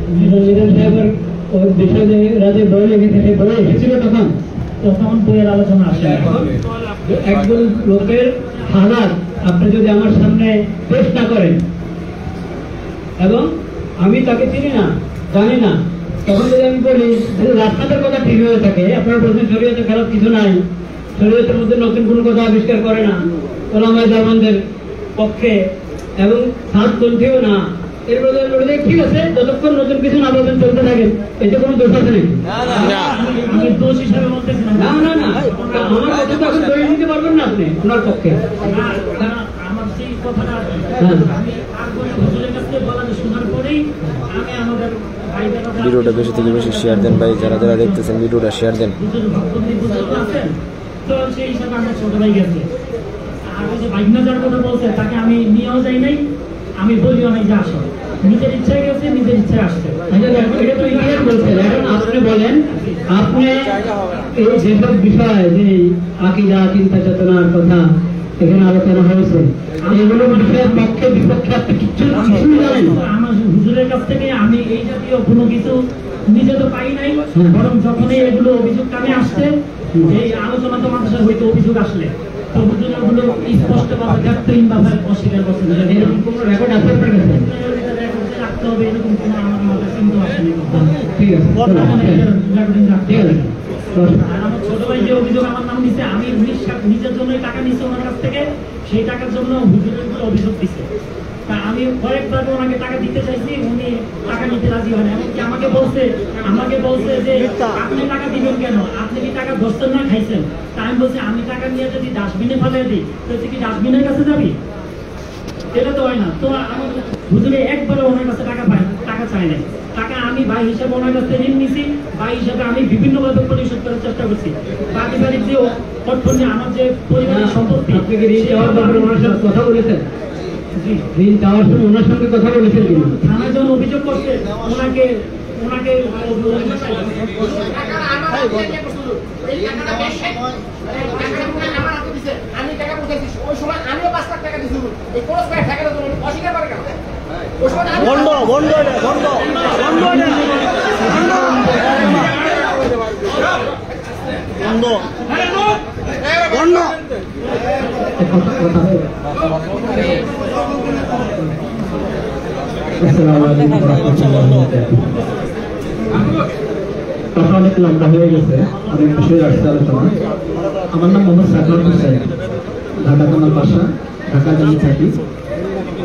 মিজান সাহেবের ওই বিষয়ে যে রাজে বই লেগেছে সেই বই এসেছিল তখন বইয়ের আলোচনা আসে। একজন লোকের হালাত আপনি যদি আমার সামনে পেশ না করেন এবং আমি তাকে চিনি না জানি না, তখন যদি আমি বলি রাস্তাটার কথা ঠিক হয়ে থাকে, আপনারা বলছেন শরীয়তে খারাপ কিছু নাই, শরীয়তের মধ্যে নতুন কোনো কথা আবিষ্কার করে না, ওলামায়ে দেওবন্দের পক্ষে এবং সাতপন্থীও না, এর বলে ঠিক আছে যতক্ষণ নতুন কিছু না বলবেন চলতে থাকেন, এতে কোনো দোষ আছে নাকি? আমি দোষ হিসাবে বলতেছি না, না না না আমার কথা তো এখন ধরে নিতে পারবেন না আপনি ওনার পক্ষে। আমার সেই কথাটা আমি তারপরে হুজুরের কাছ থেকে বলা শোনার পরেই আমি আমাদের ভিডিওটা বেশি থেকে বেশি শেয়ার দেন ভাই, যারা যারা দেখতেছেন ভিডিওটা শেয়ার দেন। তো সেই হিসাবে আমার ছোট ভাই গেছে, আর ওই যে বাইকনা যার কথা বলছে তাকে আমি নিয়েও যাই নাই, আমি বলিও নাই যে আসো, নিজের ইচ্ছায় গেছে নিজের ইচ্ছায় আসছে। এটা তো ইতিহাস বলছেন। এখন আপনি বলেন আপনি এই যেসব বিষয় যে আকীদা চিন্তা চেতনার কথা এখানে আলোচনা হয়েছে এগুলো বিষয়ের পক্ষে বিপক্ষে আপনি কিছু জানেন? আমার হুজুরের কাছ থেকে আমি এই জাতীয় কোনো কিছু নিজে তো পাই নাই, বরং যখনই এগুলো অভিযোগ কানে আসছে এই আলোচনা তো মানুষের হয়তো অভিযোগ আসলে তো হুজুরের গুলো স্পষ্টভাবে ব্যক্তহীনভাবে অস্বীকার করছেন। এরকম কোনো রেকর্ড আছে আপনার কাছে? রাখতে হবে এরকম কোনো আমার মাথায় চিন্তা আসেনি। ঠিক আছে ঠিক আছে। আর আমার ছোট ভাই যে অভিযোগ আমার নাম দিচ্ছে, আমি নিজের জন্য টাকা নিচ্ছে ওনার কাছ থেকে, সেই টাকার জন্য হুজুরের গুলো অভিযোগ দিচ্ছে। তা আমি কয়েকবার ওনাকে টাকা দিতে চাইছি, উনি টাকা নিতে রাজি হয় না। এমনকি আমাকে বলছে যে আপনি টাকা দিবেন কেন, আপনি কি টাকা ধরছেন না খাইছেন? তা আমি বলছি আমি টাকা নিয়ে যদি ডাস্টবিনে ফেলে দিই তো কি ডাস্টবিনের কাছে যাবি? এটা তো হয় না। তো আমার হুজুরে একবারে ওনার কাছে টাকা চাই নাই, টাকা আমি ভাই হিসাবে ওনার কাছে ঋণ নিছি, ভাই হিসাবে আমি বিভিন্নভাবে পরিশোধ করার চেষ্টা করছি। পারিবারিক যে অর্থ নিয়ে আমার যে পরিবারের সম্পত্তি, আপনি কি ঋণ দেওয়ার ব্যাপারে ওনার সাথে কথা বলেছেন? ঋণ দেওয়ার সময় ওনার সঙ্গে কথা বলেছেন কিনা? থানায় যখন অভিযোগ করছে ওনাকে আমি টাকা পৌঁছাইছি, ওই সময় আমিও 5 লাখ টাকা দিয়েছি, এই খরচ করে টাকাটা তো অস্বীকার করে কেন? ওই সময় বন্ধ কথা অনেক লম্বা হয়ে গেছে, অনেক বিষয় আসছে আলোচনা। আমার নাম মোহাম্মদ সাকর হোসেন। ঢাকা থানার বাসা, ঢাকা আমি থাকি।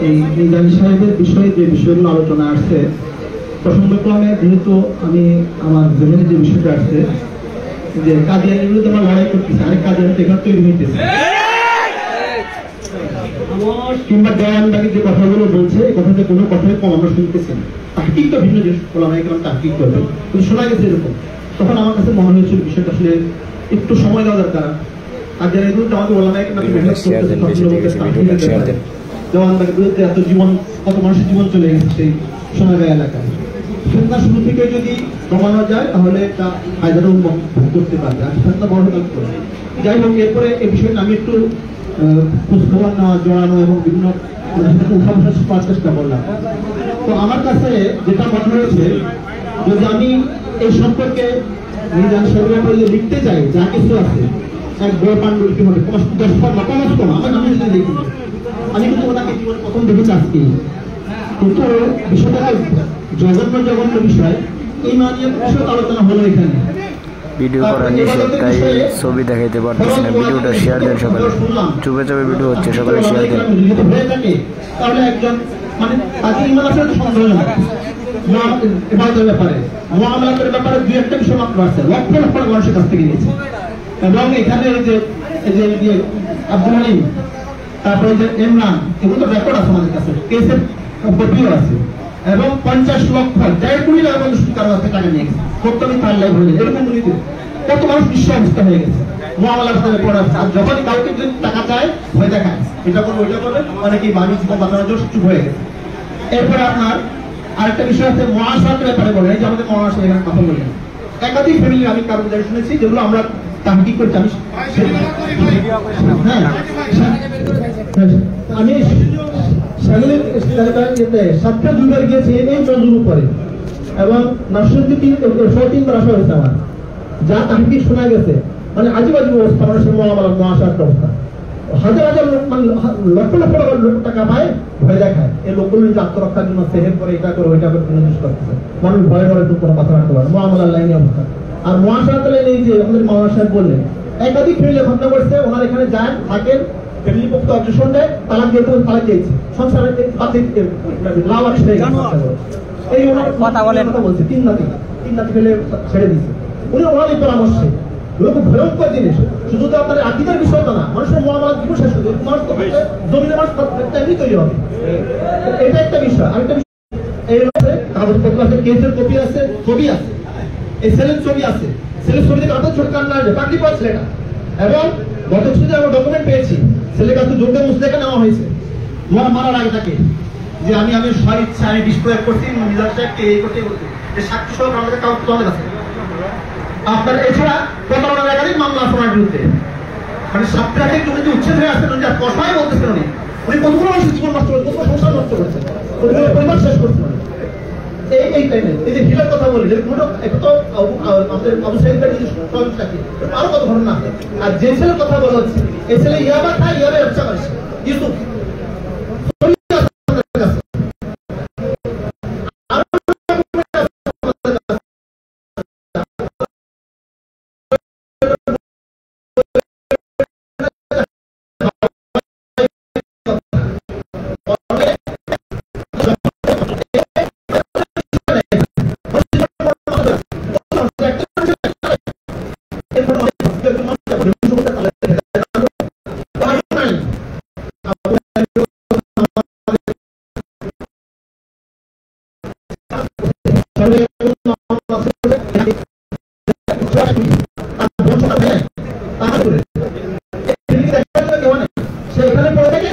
এই জানি সাহেবের বিষয়ে যে বিষয়গুলো আলোচনা আসছে, প্রসঙ্গক্রমে যেহেতু আমি আমার জমিনে যে বিষয়টা আসছে যে কাদিয়ানির বিরুদ্ধে আমার লড়াই করতেছে, আরেক কাদিয়ানি এখানে তৈরি হইতেছে, কিংবা দেওয়ানবাগি যে কথাগুলো বলছে এই কথাতে কোনো কথাই কম আমরা শুনতেছি না। তাহকিক তো ভিন্ন জিনিস, ওলামায়ে কেরাম তাহকিক করবে, কিন্তু শোনা গেছে এরকম। তখন আমার কাছে মনে হয়েছিল বিষয়টা আসলে একটু সময় দেওয়া দরকার। আর যারা এগুলো আমাদের ওলামায়ে কেরাম দেওয়ানবাগির বিরুদ্ধে এত জীবন, কত মানুষের জীবন চলে গেছে সেই সোনাগাঁও এলাকায়। ফেতনা শুরু থেকে যদি কমানো যায় তাহলে তা হায়দারও ভোগ করতে পারবে, আর ফেতনা বড় কাজ করবে। যাই হোক, এরপরে এই বিষয়ে আমি একটু খোঁজখবর নেওয়া, জড়ানো এবং বিভিন্ন উঠাবসা করার চেষ্টা করলাম। তো আমার কাছে যেটা মনে হয়েছে, যদি আমি এই সম্পর্কে মিজান সাহেবের লিখতে চাই, যা কিছু আছে এক বড় পাণ্ডুলিপি হবে, 10 পাতা কমাস কম আমার নামে যদি লিখি, আমি কিন্তু ওনাকে জীবন প্রথম দেখেছি আজকে। কিন্তু বিষয়টা জঘন্য বিষয়, এই মানিয়ে বিষয় আলোচনা হলো এখানে। ভিডিও করা নিষেধ, তাই ছবি দেখাইতে পারতেছি না। ভিডিওটা শেয়ার দেন সকালে, চুপে চুপে ভিডিও হচ্ছে, সকালে শেয়ার দেন। তাহলে একজন মানে তাকে ইমান আছে তো সন্দেহজনক ইবাদতের ব্যাপারে, মুআমালাতের ব্যাপারে দুই একটা বিষয় মাত্র আছে, লক্ষ লক্ষ মানুষের কাছ থেকে নিয়েছে। এবং এখানে এই যে আব্দুল হালিম, তারপরে যে ইমরান, এগুলো তো রেকর্ড আছে আমাদের কাছে, কেসের কপিও আছে। এবং 50 লক্ষ 1.5 কোটি টাকা মানুষ কারো কাছে টাকা নিয়ে গেছে, প্রত্যেকে তার লাইভ হয়ে এরকম নীতি, কত মানুষ বিশ্ব অবস্থা হয়ে গেছে মুআমালার সাথে পড়ে আছে। আর যখন কাউকে যদি টাকা চায় ভয় দেখায়, এটা করবে ওইটা করবে, অনেকেই বাড়ি জীবন বাঁচানোর জন্য চুপ হয়ে গেছে। এরপরে আপনার আরেকটা বিষয় আছে মুআশারাতের ব্যাপারে বলে, এই যে আমাদের মহাশা এখানে কথা বললেন, একাধিক ফ্যামিলি আমি কারো জায়গায় শুনেছি যেগুলো আমরা তাহকিক করছি। আমি সাতটা দুইবার গিয়েছি এই নজরুল উপরে, এবং নার্সিংকে 3বার আসা হয়েছে আমার, যা তাহকিক শোনা গেছে মানে আজীবাজীব অবস্থা, মানুষের মহাশার অবস্থা। হাজার হাজার লোক, মানে লক্ষ লক্ষ টাকা পায়, ভয় দেখায়। এই লোকগুলো নিজে আত্মরক্ষার জন্য সেহেব করে, এটা করে ওইটা করে জিনিস করতেছে, মানুষ ভয় করে কোনো কথা রাখতে পারে। মুআমালার লাইনে অবস্থা। আর মুআশারাত লাইনে এই যে আমাদের মাওলানা সাহেব বললেন, একাধিক ফ্যামিলি ঘটনা করছে, ওনার এখানে যান, থাকেন, ফ্যামিলি পক্ষ অবজেকশন দেয়, তালাক দিয়ে তালাক দিয়েছে, সংসারে লাভ আসে। এই ওনার কথা বলছে, 3 নাতি ফেলে ছেড়ে দিয়েছে উনি, ওনারই পরামর্শে। এগুলো খুব ভয়ঙ্কর জিনিস। শুধু তো আপনার আকিদার বিষয় না, মানুষের মুআমালাত জীবন শেষ হয়ে যাবে, মানুষ তো জমিনে মানুষ এমনি তৈরি হবে, এটা একটা বিষয়। আরেকটা বিষয় এই হচ্ছে কাগজপত্র আছে, কেসের কপি আছে, ছবি আছে, এই ছেলের ছবি আছে, ছেলের ছবি থেকে আপনার ছোট কান্না আসবে, পাগলি পড়া ছেলেটা। এবং গত কিছুদিন আমরা ডকুমেন্ট পেয়েছি, ছেলের কাছে যোগ্য মুসলেখা নেওয়া হয়েছে মারার আগে তাকে, যে আমি স্বইচ্ছা আমি বিষ প্রয়োগ করছি, মিজান সাহেবকে এই করতে যে সাক্ষী সহ আমাদের কাগজ আমাদের কাছে। আপনার এছাড়া প্রতারণার একাধিক মামলা আছে ওনার বিরুদ্ধে, মানে সাপ্তাহিক উনি যে উচ্ছেদ হয়ে আসছেন, উনি কথাই বলতেছেন, উনি কতগুলো মানুষের জীবন নষ্ট করেছেন, কতগুলো সংসার নষ্ট করেছেন, কতগুলো পরিবার শেষ করছেন। এই টাইমে এই যে হিলার কথা বলি, এটা তো আমাদের আবু সাইদের আরো কত ঘটনা আছে। আর যে ছেলের কথা বলা হচ্ছে, এই ছেলে ইয়াবা খায়, ইয়াবা ব্যবসা করছে, ইউসুফ সেখানে পড়ে থাকে।